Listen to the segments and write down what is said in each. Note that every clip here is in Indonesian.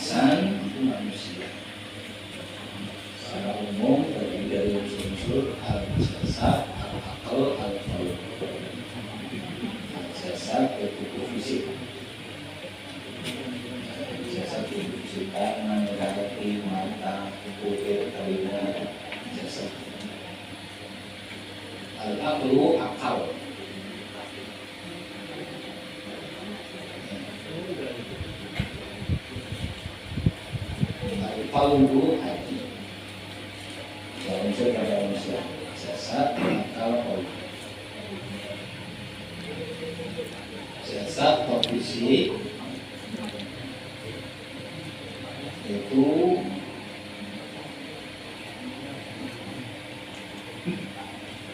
insan itu manusia. Secara umum terdiri dari unsur al-jasad, al-aql, al-qalb. Al-jasad itu tubuh fisik. Jasad tubuh fisik, tangan, kaki, mata, kuping, telinga, jasad. Al-aqlu akal. Al-qalbu hati. Dalam unsur pada manusia, jasad, akal, qalb. Jasad atau fisik itu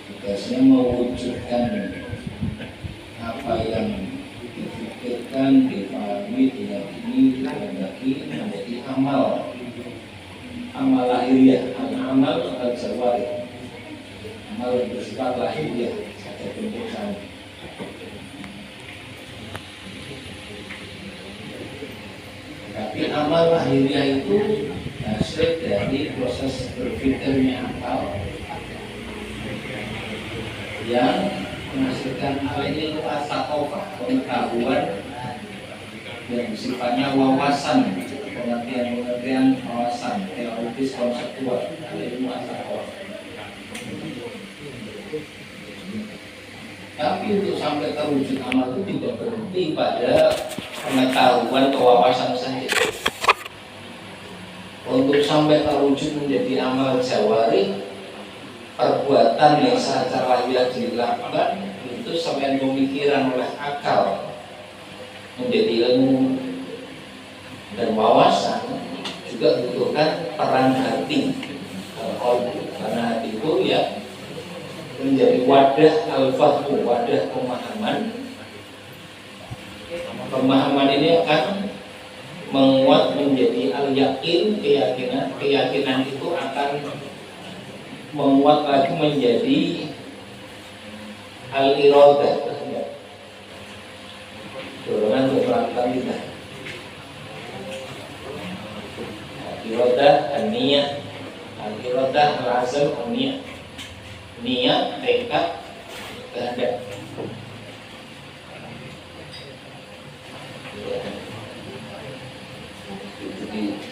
tugasnya mewujudkan apa yang dipikirkan, dipahami, diyakini, dikehendaki menjadi amal. Amal lahiriah, amal al-jawari, amal yang bersifat lahiriah, ada bentuk sama. Tapi amal lahiriah itu hasil dari proses berpikirnya akal yang menghasilkan hal ini tasawuf, pengetahuan yang sifatnya wawasan, pengertian wawasan teoritis konseptual, ilmu tasawuf. Tapi untuk sampai terwujud amal itu tidak berhenti pada pengetahuan kewawasan saja. Untuk sampai terwujud menjadi amal jawari, perbuatan yang secara lahiriah dilakukan itu sampai pemikiran oleh akal menjadi ilmu dan wawasan, juga butuhkan peran hati. Karena hati itu ya menjadi wadah al-fahmu, wadah pemahaman. Pemahaman ini akan menguat menjadi al-yakin, keyakinan. Keyakinan itu akan menguat lagi menjadi al-iradah, dorongan untuk melakukan kita. Al-iradah, an-niyah, al-iradah, al-azam, an-niyah. Niat, tekad, kehendak.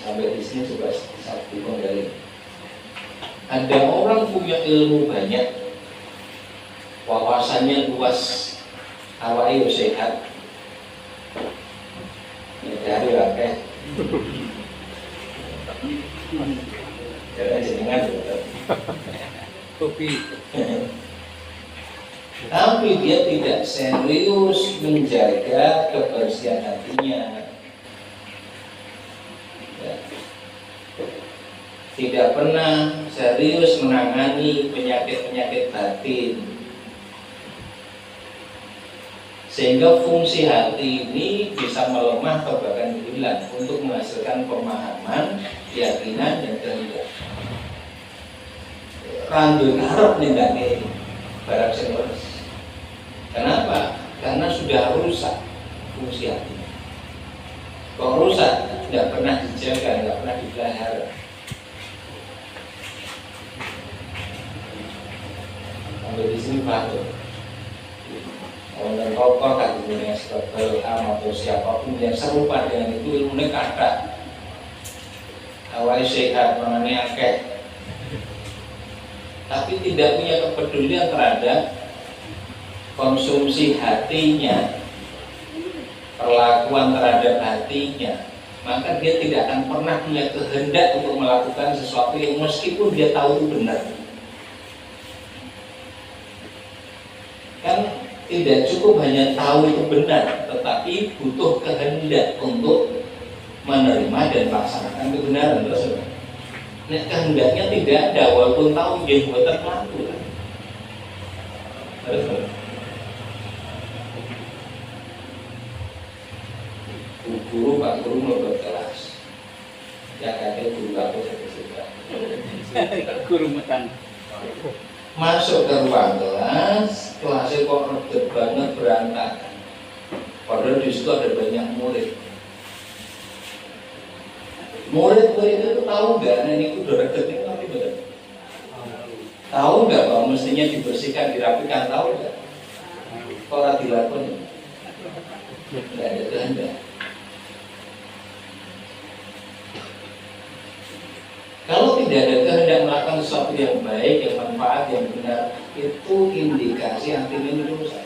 Sampai di sini coba satu kembali. Ada orang punya ilmu banyak, wawasannya luas, awalnya sehat, ya dari rakyat. Jangan jenengan kopi. Tapi dia tidak serius menjaga kebersihan hatinya. Ya. Tidak pernah serius menangani penyakit-penyakit batin. Sehingga fungsi hati ini bisa melemah atau bahkan hilang untuk menghasilkan pemahaman, keyakinan, dan kehendak. Randun harap nindaknya barang seluas. Kenapa? Karena sudah rusak fungsi hati. Kok rusak? Tidak pernah dijaga, tidak pernah dipelihara. Sampai di sini paham. Orang kokoh kan punya sebab atau siapapun yang serupa dengan itu ilmunya kata. Awalnya sehat, mengenai akeh. Tapi tidak punya kepedulian terhadap konsumsi hatinya, perlakuan terhadap hatinya, maka dia tidak akan pernah punya kehendak untuk melakukan sesuatu yang meskipun dia tahu itu benar. Kan tidak cukup hanya tahu itu benar, tetapi butuh kehendak untuk menerima dan melaksanakan kebenaran tersebut. Nek kehendaknya tidak ada, walaupun tahu dia buatan pelaku. Guru Pak Guru mau kelas, ya kakek guru aku suka. Guru metan. Masuk ke ruang kelas, kelasnya kok ribet banget, berantakan. Padahal di situ ada banyak murid. Murid-murid itu tahu nggak? Nah ini udah rekening tapi betul. Tahu nggak bahwa mestinya dibersihkan, dirapikan? Tahu nggak? Kalau dilakukan, nggak ada kehendak. Kalau tidak ada kehendak melakukan sesuatu yang baik, yang manfaat, yang benar, itu indikasi hatinya ini rusak.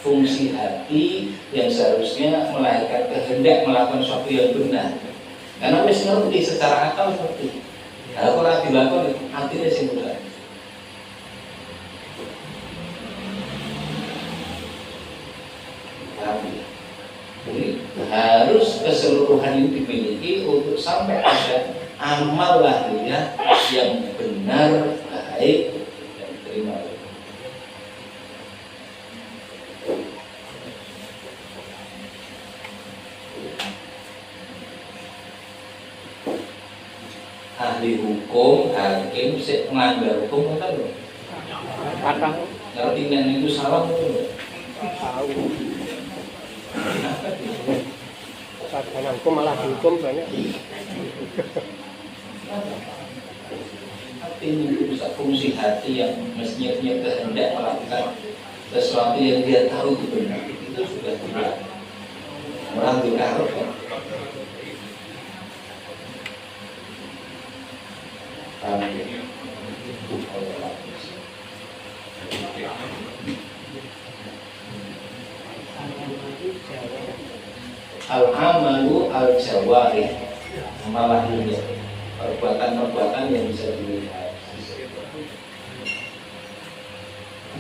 Fungsi hati yang seharusnya melahirkan kehendak melakukan sesuatu yang benar. Karena wis ngerti secara akal seperti itu. Kalau orang dilakukan hatinya sing rusak. Jadi harus keseluruhan ini dimiliki untuk sampai ada amal lahirnya yang benar, baik, dan diterima. Ahli hukum, hakim, melanggar hukum kan loh. Ngerti yang itu salah itu. Tahu. Sarjanaku malah dihukum banyak. Hati ini bisa fungsi hati yang mestinya punya kehendak melakukan sesuatu yang dia tahu itu benar. Itu sudah tidak orang dikaruh kan. Al-amalu al-jawarih, malah ini perbuatan-perbuatan yang bisa dilihat,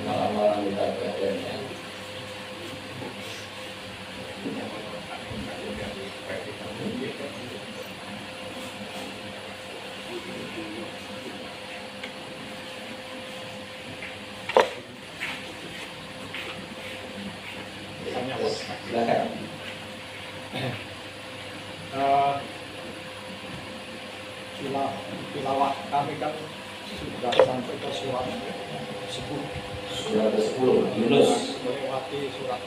amal-amal anggota badannya. Silakan. Tilawah kami kan sudah sampai ke surat 10. Surat 10 Yunus. Melewati surat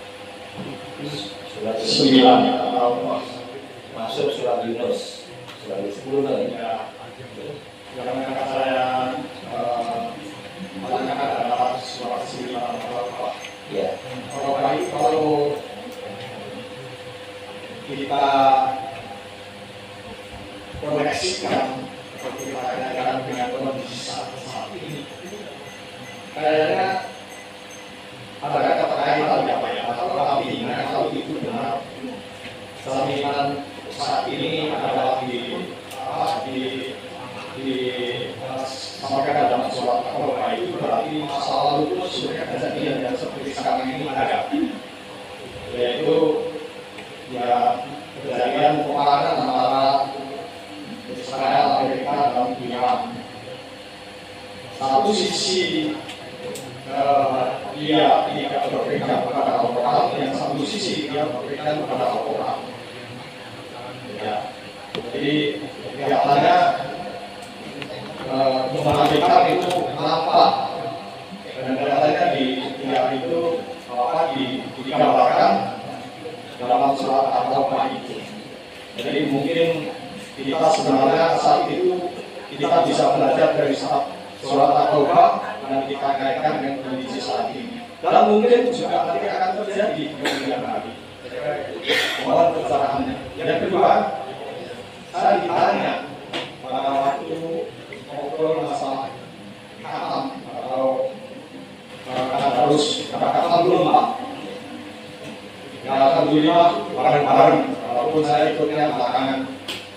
9 masuk surat Yunus. Surat 10 kan ya. Jangan kata saya adalah surat 9 Ya. Kalau kita koneksikan seperti kita kaitkan dengan kondisi saat ini, kayaknya ada keterkaitan apa ya, atau kalau itu benar, salinan saat ini adalah disampaikan dalam surat Al-Baqarah, itu berarti masa lalu itu sebenarnya kejadian yang seperti sekarang ini ada, yaitu ya kejadian peperangan antara Israel Amerika dan Iran. Satu sisi dia tidak berpegang kepada Al-Quran, yang satu sisi dia berpegang kepada Al-Quran. Ya. Jadi kelihatannya kemerdekaan itu nampak, dan kelihatannya di setiap itu digambarkan dalam surat Al-Baqarah itu. Jadi mungkin kita sebenarnya saat itu kita bisa belajar dari surat Al-Baqarah dan kita kaitkan dengan kondisi saat ini. Dan mungkin juga nanti akan terjadi di kemudian hari. Mohon pencerahannya. Yang kedua, saya ditanya pada waktu ngobrol masalah khatam atau harus khatam belum Pak? Ya alhamdulillah bareng-bareng, walaupun saya ikutnya belakangan.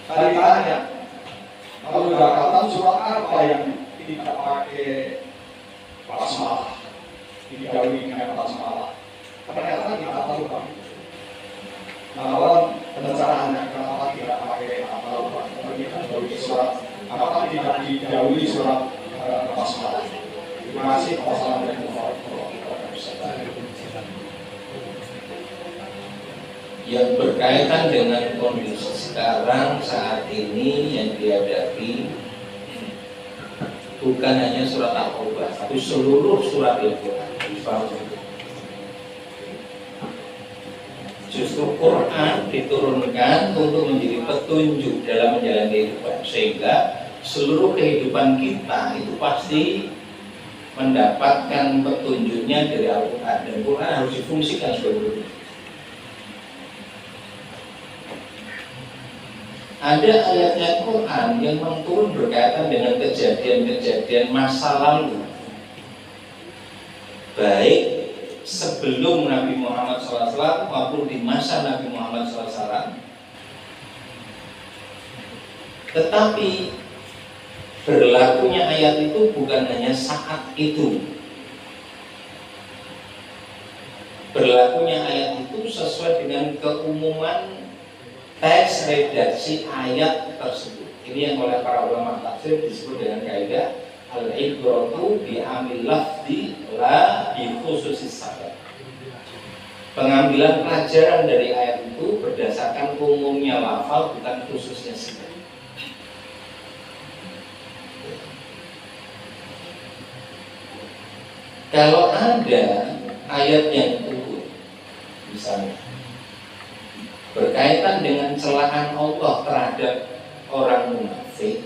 Saya ditanya, kalau sudah khatam surat apa yang tidak pakai basmalah, didahului dengan basmalah? Ternyata kita tahu Pak. Namun pencerahannya kenapa tidak pakai apa-apa? Kita didahului surat, apakah tidak didahului surat basmalah? Terima kasih. Wassalamualaikum warahmatullahi wabarakatuh. Yang berkaitan dengan kondisi sekarang saat ini yang dihadapi bukan hanya surat Al-Baqarah, tapi seluruh surat Al-Quran. Justru Quran diturunkan untuk menjadi petunjuk dalam menjalani kehidupan, sehingga seluruh kehidupan kita itu pasti mendapatkan petunjuknya dari Al-Quran, dan Quran harus difungsikan sebagai petunjuk. Ada ayat-ayat Quran yang turun berkaitan dengan kejadian-kejadian masa lalu, baik sebelum Nabi Muhammad SAW maupun di masa Nabi Muhammad SAW. Tetapi berlakunya ayat itu bukan hanya saat itu. Berlakunya ayat itu sesuai dengan keumuman teks redaksi ayat tersebut. Ini yang oleh para ulama tafsir disebut dengan kaidah al-ibratu bi amil lafzi la bi khususis sabab. Pengambilan pelajaran dari ayat itu berdasarkan umumnya lafal, bukan khususnya sebab. Kalau ada ayat yang turun, misalnya berkaitan dengan celaan Allah terhadap orang munafik,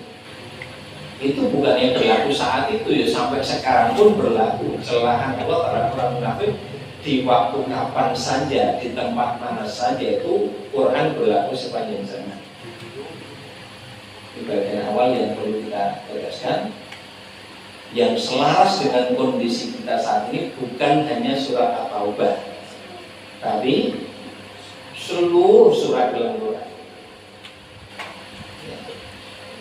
itu bukan yang berlaku saat itu, ya sampai sekarang pun berlaku. Celaan Allah terhadap orang munafik di waktu kapan saja, di tempat mana saja, itu Quran berlaku sepanjang zaman. Di bagian awal yang perlu kita tegaskan, yang selaras dengan kondisi kita saat ini bukan hanya surat At-Taubah, tapi seluruh surat dalam Quran.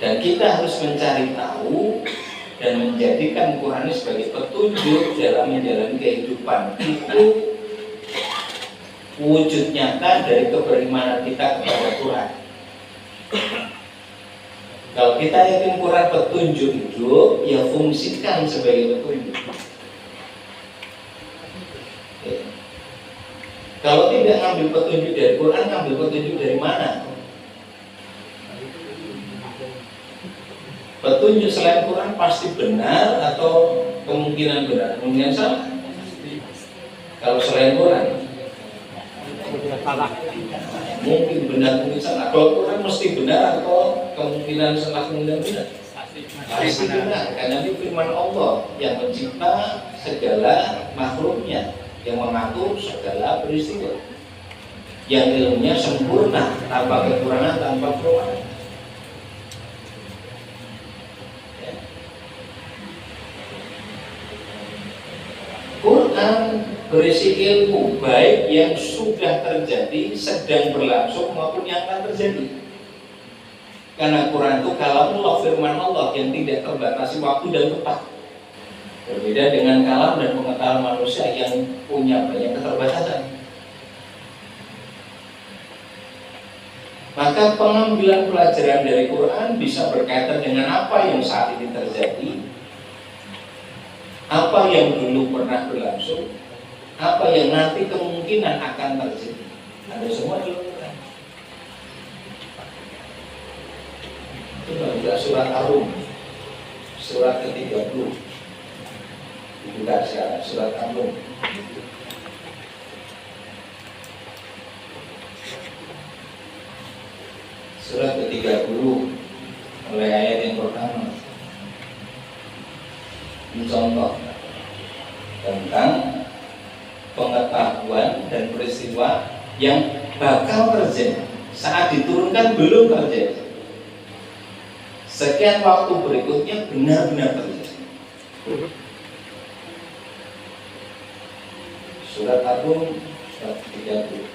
Dan kita harus mencari tahu dan menjadikan Quran ini sebagai petunjuk dalam menjalani kehidupan. Itu wujud nyata dari keberimanan kita kepada Quran. Kalau kita yakin Quran petunjuk hidup, ya fungsikan sebagai petunjuk. Kalau tidak ngambil petunjuk dari Quran, ngambil petunjuk dari mana? Petunjuk selain Quran pasti benar atau kemungkinan benar, kemungkinan salah. Kalau selain Quran mungkin benar, mungkin salah. Kalau Quran mesti benar atau kemungkinan salah, kemungkinan benar? Pasti benar, karena ini firman Allah yang mencipta segala makhluknya, yang mengatur segala peristiwa, yang ilmunya sempurna, tanpa kekurangan, tanpa kelemahan. Quran berisi ilmu baik yang sudah terjadi, sedang berlangsung, maupun yang akan terjadi. Karena Quran itu kalamullah, firman Allah yang tidak terbatasi waktu dan tempat. Berbeda dengan kalam dan pengetahuan manusia yang punya banyak keterbatasan. Maka pengambilan pelajaran dari Quran bisa berkaitan dengan apa yang saat ini terjadi, apa yang dulu pernah berlangsung, apa yang nanti kemungkinan akan terjadi. Ada semua di Quran. Itu juga surat Ar-Rum, surat ke-30. Dibuka sekarang, surat Ar-Rum. Surat ke-30, mulai ayat yang pertama. Contoh tentang pengetahuan dan peristiwa yang bakal terjadi saat diturunkan belum terjadi. Sekian waktu berikutnya benar-benar terjadi. Surat Ar-Rum, surat 30.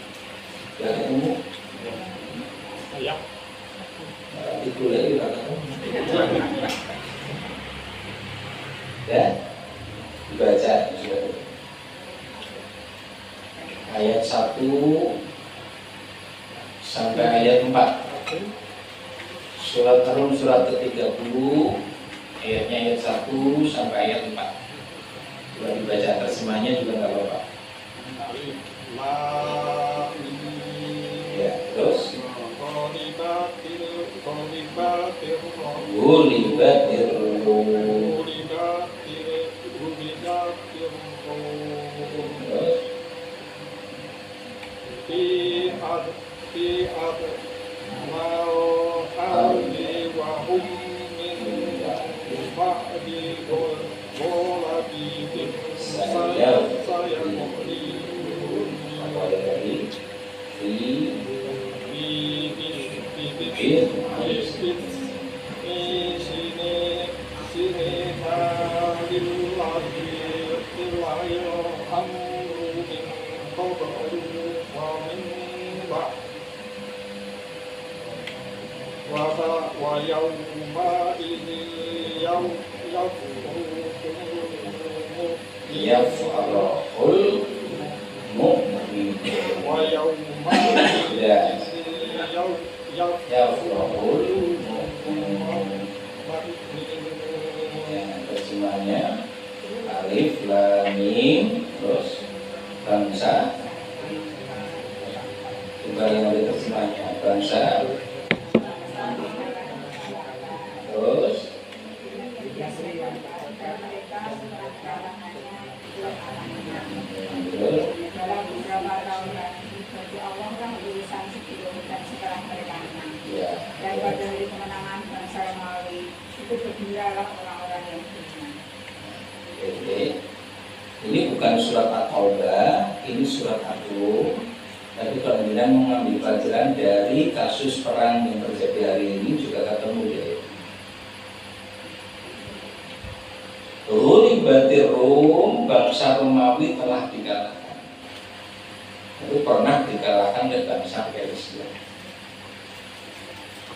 Sudah ketemu? Ya. Itu lagi ketemu. Ya, dibaca sudah. Ayat 1 sampai ayat 4. Surat Ar-Rum surat ke-30, ayatnya ayat 1 sampai ayat 4. Coba dibaca terjemahnya juga nggak apa-apa. Ya, terus Yafrahul mu'min. Yafrahul mu'min. Terjemahnya alif lam mim terus bangsa. Coba yang ada terjemahnya bangsa. Terus dalam beberapa tahun lagi bagi Allah kan urusan sebelum dan setelah mereka menang. Dan pada hari kemenangan bangsa Romawi itu bergembiralah orang-orang yang beriman. Oke. Ini bukan surat At-Taubah, ini surat Agung. Tapi kalau kita mengambil pelajaran dari kasus perang yang terjadi hari ini juga ketemu ya. Ghulibatir Rum, bangsa Romawi telah dikalahkan. Itu pernah dikalahkan oleh bangsa Persia.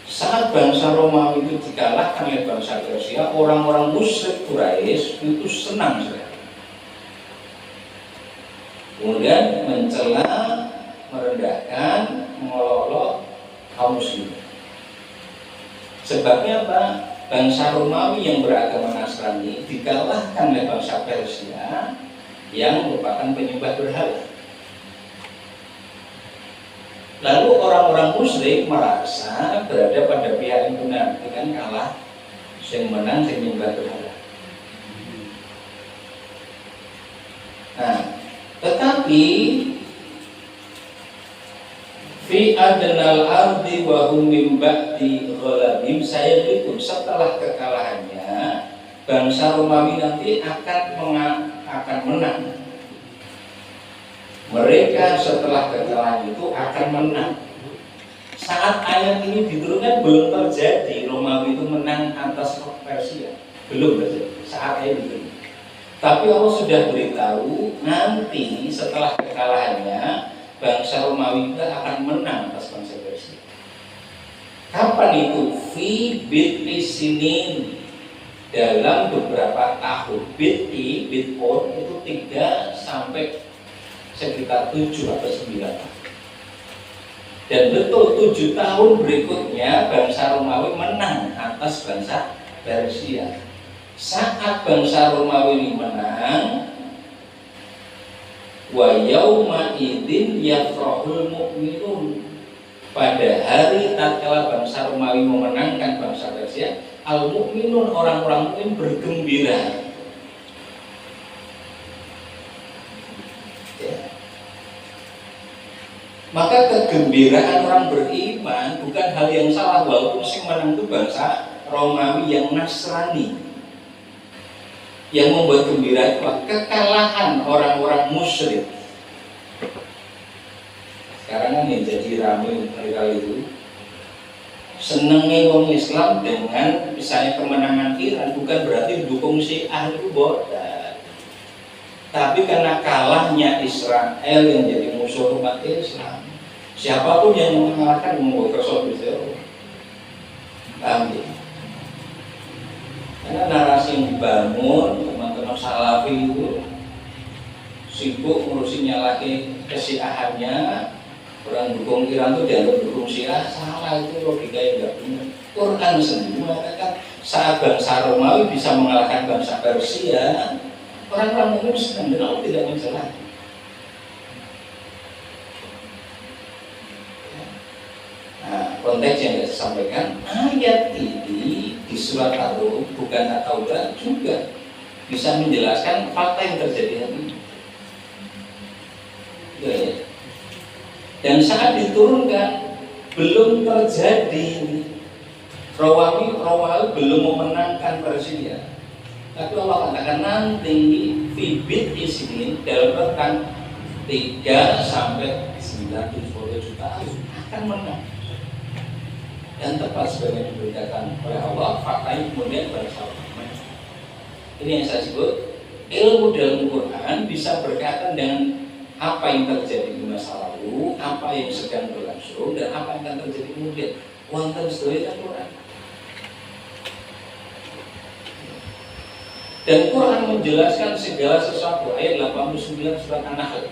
Saat bangsa Romawi itu dikalahkan oleh bangsa Persia, orang-orang musyrik Quraisy itu senang sekali. Kemudian mencela, merendahkan, mengolok-olok kaum muslimin. Sebabnya apa? Bangsa Romawi yang beragama Nasrani dikalahkan oleh bangsa Persia yang merupakan penyembah berhala. Lalu orang-orang musyrik merasa berada pada pihak yang benar dengan kalah, yang menang yang menyembah berhala. Nah, tetapi fi adnal ardi wa hum min ba'di ghalabim, saya itu setelah kekalahannya bangsa Romawi nanti akan menang. Mereka setelah kekalahan itu akan menang. Saat ayat ini diturunkan belum terjadi Romawi itu menang atas Persia, belum terjadi saat ayat itu. Tapi Allah sudah beritahu nanti setelah kekalahannya bangsa Romawi itu akan menang atas bangsa Persia. Kapan itu? Fi bid'i sinin, dalam beberapa tahun. Bid'un itu 3 sampai sekitar 7 atau 9 tahun. Dan betul 7 tahun berikutnya bangsa Romawi menang atas bangsa Persia. Saat bangsa Romawi ini menang, wa yauma idzin yafrahul mu'minun, pada hari tatkala bangsa Romawi memenangkan bangsa Persia, al mu'minun, orang-orang mukmin bergembira. Ya. Maka kegembiraan orang beriman bukan hal yang salah, walaupun yang menang itu bangsa Romawi yang Nasrani. Yang membuat gembira itu kekalahan orang-orang musyrik. Sekarang kan yang jadi ramai kali itu senengnya orang Islam dengan misalnya kemenangan Iran, bukan berarti dukung Syiah itu bodoh. Tapi karena kalahnya Israel yang jadi musuh umat Islam, siapapun yang mengalahkan membuat kersot itu. Paham ya? Karena narasi yang dibangun teman-teman Salafi itu sibuk ngurusin nyalahin kesyiahannya. Orang dukung Iran itu dianggap dukung Syiah, salah, itu logika yang tidak benar. Quran sendiri mengatakan saat bangsa Romawi bisa mengalahkan bangsa Persia, orang-orang Muslim benar tidak mencela. Nah, konteks yang saya sampaikan, ayat ini di surat Ar-Rum, bukan At-Taubah, juga bisa menjelaskan fakta yang terjadi hari ini. Ya. Dan saat diturunkan belum terjadi, Romawi belum memenangkan Persia. Tapi Allah katakan nanti Fibit isinin dalam rentang 3 sampai 90 juta akan menang. Dan tepat sebagai diberitakan oleh Allah, faktanya kemudian bersalah. Ini yang saya sebut ilmu dalam Quran bisa berkaitan dengan apa yang terjadi di masa lalu, apa yang sedang berlangsung, dan apa yang akan terjadi kemudian. Wonten sedaya Quran. Dan Quran menjelaskan segala sesuatu. Ayat 89 surat An-Nahl,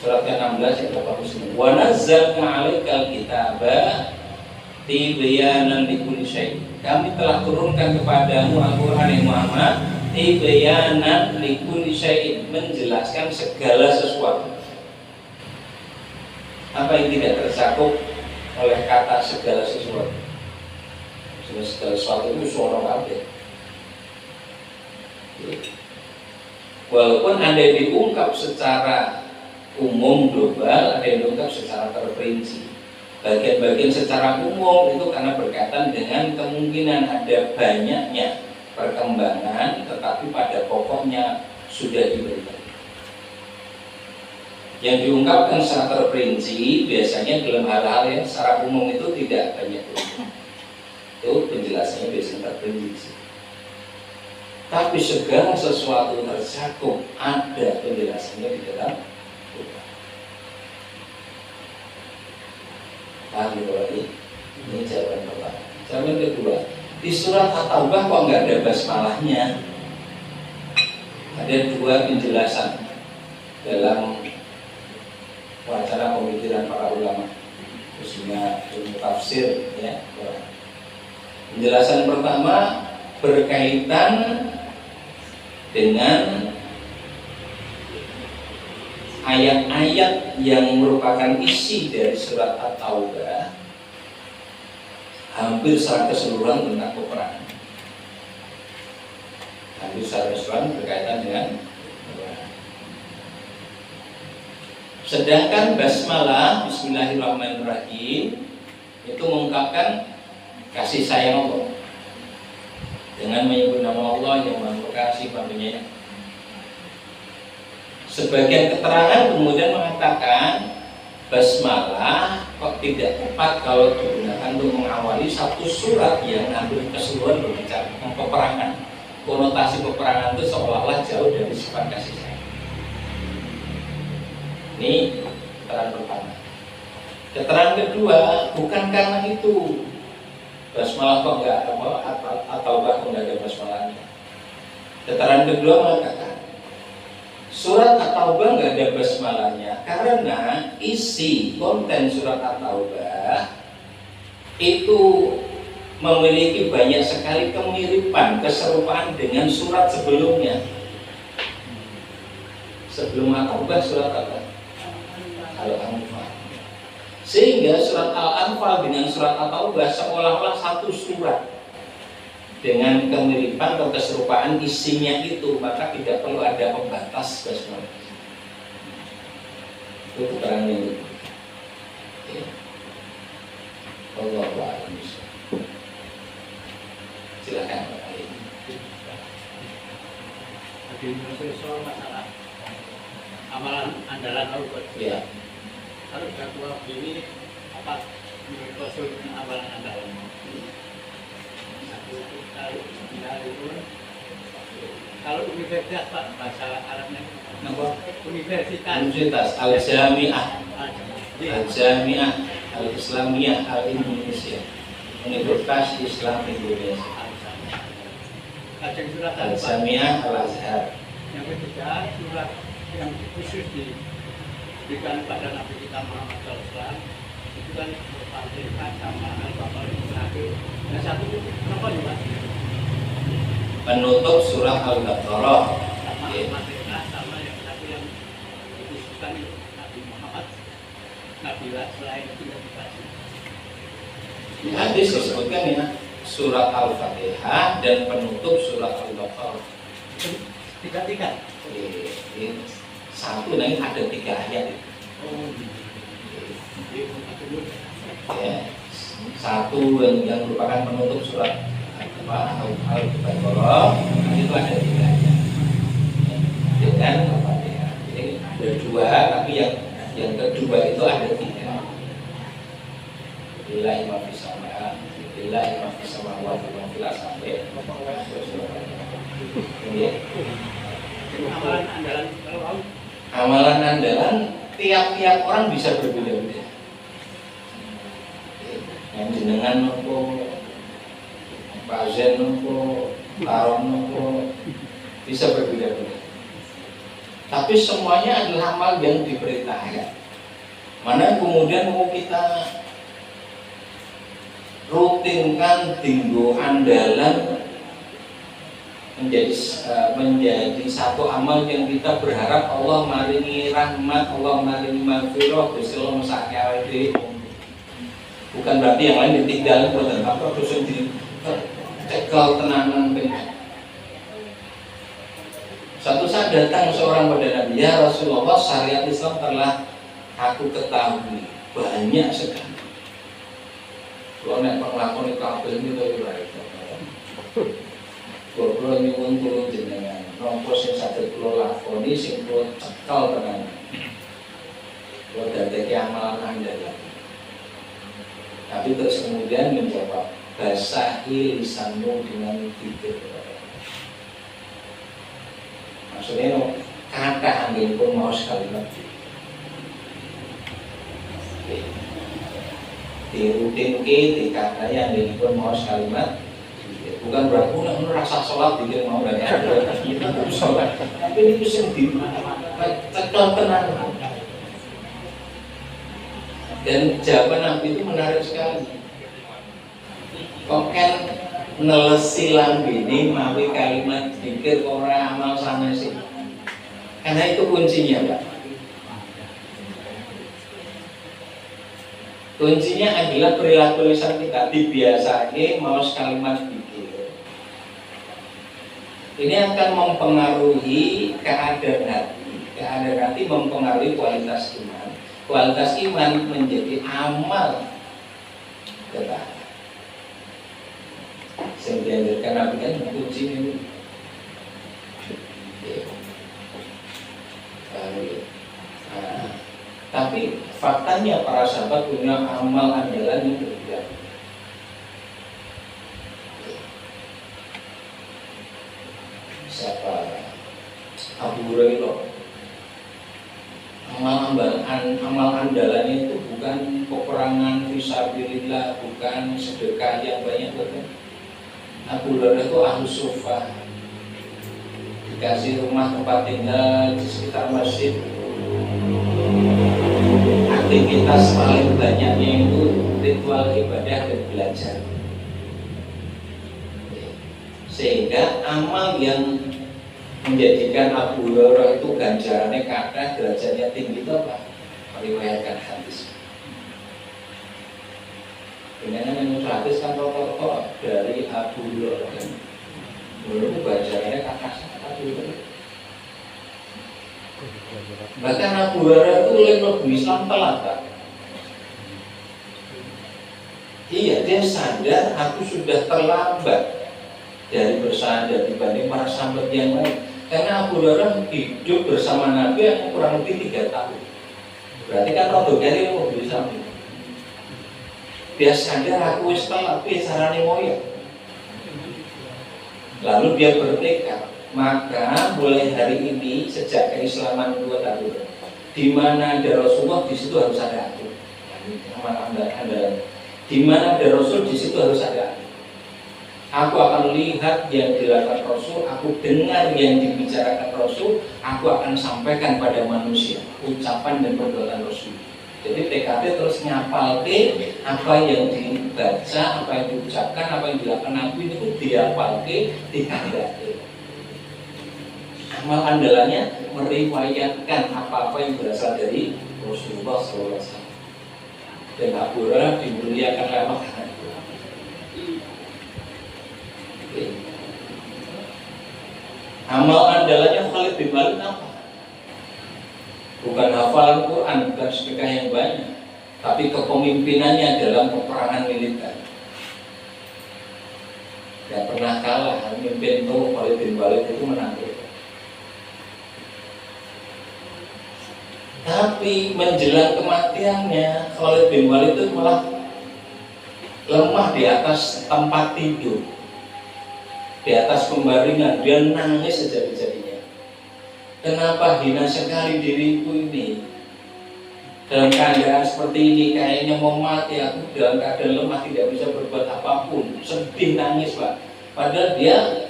surat ke-16 ayat 89. Wa nazzalna 'alaikal kitaba tibyanan likulli syai'. Kami telah turunkan kepadamu Al-Qur'an yang Muhammad tibyanan likulli syai', menjelaskan segala sesuatu. Apa yang tidak tercakup oleh kata segala sesuatu? Segala sesuatu itu suara kabeh. Walaupun ada yang diungkap secara umum global, ada yang diungkap secara terperinci. Bagian-bagian secara umum itu karena berkaitan dengan kemungkinan ada banyaknya perkembangan, tetapi pada pokoknya sudah diberikan. Yang diungkapkan secara terperinci biasanya dalam hal-hal yang secara umum itu tidak banyak diungkap. Itu penjelasannya biasanya terperinci. Tapi segala sesuatu tercakup, ada penjelasannya di dalam Quran. Paham gitu lagi? Ini jawaban pertama. Jawaban kedua, di surat At-Taubah kok nggak ada basmalahnya? Ada 2 penjelasan dalam wacana pemikiran para ulama, khususnya ilmu tafsir, ya. Penjelasan pertama berkaitan dengan ayat-ayat yang merupakan isi dari surat At-Taubah, hampir secara keseluruhan tentang peperangan. Hampir secara keseluruhan berkaitan dengan peperangan. Sedangkan basmalah Bismillahirrahmanirrahim itu mengungkapkan kasih sayang Allah dengan menyebut nama Allah yang Maha Pengasih Penyayang. Sebagian keterangan kemudian mengatakan basmalah kok tidak tepat kalau digunakan untuk mengawali satu surat yang hampir keseluruhan berbicara tentang peperangan. Konotasi peperangan itu seolah-olah jauh dari sifat kasih sayang. Ini keterangan pertama. Keterangan kedua, bukan karena itu basmalah kok enggak atau bahkan enggak ada basmalahnya. Keterangan kedua mengatakan surat At-Taubah enggak ada basmalahnya karena isi konten surat At-Taubah itu memiliki banyak sekali kemiripan, keserupaan dengan surat sebelumnya. Sebelum At-Taubah surat apa? Al-Anfal. Sehingga surat Al-Anfal dengan surat At-Taubah seolah-olah satu surat dengan kemiripan atau keserupaan isinya itu, maka tidak perlu ada pembatas basmalah. Itu keterangan ini. Allahu a'lam. Silakan Pak. Di soal masalah amalan andalan harus Ya. Harus jadwal ini apa menurut Rasul amalan andalan. Kalau universitas Pak bahasa Arabnya Apa? Universitas Al-Jami'ah Al-Jami'ah Al-Islamiyah Al-Indonesia, Universitas Islam Indonesia. Al-Jami'ah Al-Azhar. Yang ketiga, surat yang khusus diberikan pada Nabi kita Muhammad SAW itu kan Al-Fatihah sama Al-Baqarah yang terakhir. Yang satu itu apa juga? Penutup surat Al-Baqarah. Sama Al-Fatihah sama yang satu yang dikhususkan itu Nabi Muhammad. Nabi selain itu tidak dibaca. Di hadis disebutkan ya surat Al-Fatihah dan penutup surat Al-Baqarah. Tiga. Satu nanti ada 3 ayat. Oh, Ya, satu yang merupakan penutup surat Al-Baqarah itu ada 3 dengan Al-Fatihah. Jadi ada 2, tapi yang kedua itu ada 3. Billahi ma fis sama, billahi ma fis samawati wa fil ardi sampai ini. Amalan andalan tiap-tiap orang bisa berbeda-beda. Yang jenengan nopo, Pak Zen nopo, Tarom nopo, bisa berbeda-beda. Tapi semuanya adalah amal yang diperintahkan. Mana kemudian mau kita rutinkan tinggu andalan menjadi satu amal yang kita berharap Allah maringi rahmat, Allah maringi maghfirah, Gusti Allah mesake awake dhewe. Bukan berarti yang lain ditinggal, boten apa terus dicekel tenanan benar. Suatu saat datang seorang pada Nabi, ya Rasulullah, syariat Islam telah aku ketahui banyak sekali. Kalau nek penglakon kabeh iki to ora itu. Kula nyuwun tulung jenengan, napa sing saged kula lakoni sing kula cekel tenan. Kula dadekake amalan andalan. Tapi terus kemudian menjawab, basahi lisanmu dengan zikir. Maksudnya kata angin pun mau sekali lagi. Dirutin ke, dikata yang angin pun mau sekali lagi. Bukan berarti nak merasa sholat dikir mau dari ada kita harus sholat. Tapi ini bisa cekel tenang. Dan jawaban Nabi itu menarik sekali. Kok kan nelesi lambini mawi kalimat dikir orang amal sana sih. Karena itu kuncinya, Pak. Kuncinya adalah perilaku lisan kita dibiasake mau kalimat dikir. Ini akan mempengaruhi keadaan hati. Keadaan hati mempengaruhi kualitas iman. Kualitas iman menjadi amal ketaatan. Yang dianjurkan Nabi kan kunci ini. Tapi faktanya para sahabat punya amal andalan yang berbeda. Siapa? Abu Hurairah. Amal andalannya itu bukan peperangan fisabilillah, bukan sedekah yang banyak, bukan. Abu Hurairah itu ahlu sufah, dikasih rumah tempat tinggal di sekitar masjid. Aktivitas paling banyaknya itu ritual ibadah dan belajar. Sehingga amal yang menjadikan Abu Hurairah itu ganjarannya kata, derajatnya tinggi itu apa? Meriwayatkan hadis. Dengan yang hadis kan rokok dari Abu Hurairah kan. Dulu ganjarannya kata Abu Hurairah. Bahkan Abu Hurairah itu lebih Islam telat, Pak. Iya, dia sadar aku sudah terlambat dari bersandar dibanding para sahabat yang lain. Karena Abu Hurairah hidup bersama Nabi yang kurang lebih 3 tahun. Berarti kan rodo dari mobil Islam. Dia sadar aku wis telat sarane moyo. Lalu dia bertekad, maka mulai hari ini sejak keislaman 2 tahun, di mana ada Rasulullah di situ harus ada aku. Di mana ada Rasul di situ harus ada aku. Aku akan lihat yang dilakukan Rasul, aku dengar yang dibicarakan Rasul, aku akan sampaikan pada manusia ucapan dan perbuatan Rasul. Jadi TKT terus nyapal apa yang dibaca, apa yang diucapkan, apa yang dilakukan Nabi itu dihafal dikandati. Amal andalannya meriwayatkan apa-apa yang berasal dari Rasulullah SAW. Dan Abu Hurairah dimuliakan lewat itu. Amal andalannya Khalid bin Walid apa? Bukan hafalan Quran, bukan sedekah yang banyak, tapi kepemimpinannya dalam peperangan militer. Gak pernah kalah, memimpin tuh Khalid bin Walid itu menang. Tapi menjelang kematiannya Khalid bin Walid itu malah lemah di atas tempat tidur, di atas pembaringan, dia nangis sejadi-jadinya. Kenapa hina sekali diriku ini? Dalam keadaan seperti ini, kayaknya mau mati, aku dalam keadaan lemah, tidak bisa berbuat apapun. Sedih, nangis Pak. Padahal dia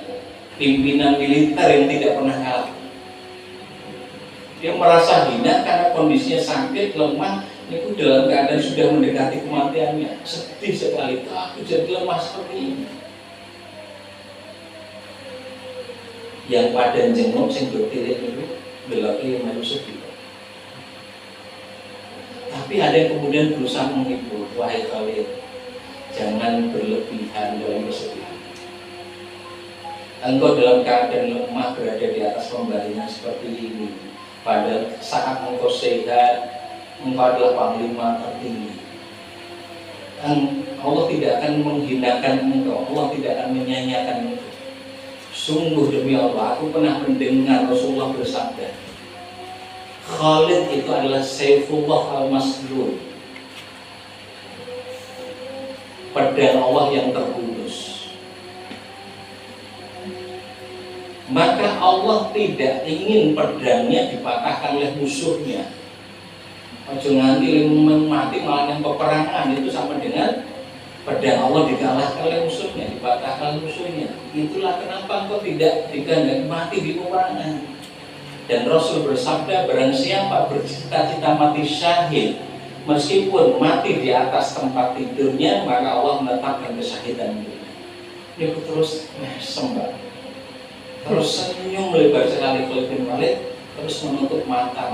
pimpinan militer yang tidak pernah kalah. Dia merasa hina karena kondisinya sakit, lemah, itu dalam keadaan sudah mendekati kematiannya. Sedih sekali, aku jadi lemah seperti ini. Yang pada jenguk, sing bertirik itu belaki manusia sedih. Tapi ada yang kemudian berusaha menghibur, wahai Khalid, jangan berlebihan dalam kesedihan. Engkau dalam keadaan lemah berada di atas pembaringan seperti ini. Pada saat engkau sehat, engkau adalah panglima tertinggi. Allah tidak akan menghinakan engkau, Allah tidak akan menyanyiakan engkau. Sungguh demi Allah, aku pernah mendengar Rasulullah bersabda, Khalid itu adalah Saifullah al-Maslul, pedang Allah yang terkudus. Maka Allah tidak ingin pedangnya dipatahkan oleh musuhnya. Ojo nganti mati malah yang peperangan, itu sama dengan pedang Allah dikalahkan oleh musuhnya, dipatahkan musuhnya. Itulah kenapa engkau tidak digandang mati di peperangan. Dan Rasul bersabda, barang siapa bercita-cita mati syahid, meskipun mati di atas tempat tidurnya, maka Allah menetapkan kesyahidan itu. Ini terus sembah, terus senyum lebar sekali Khalid bin Walid, terus menutup mata.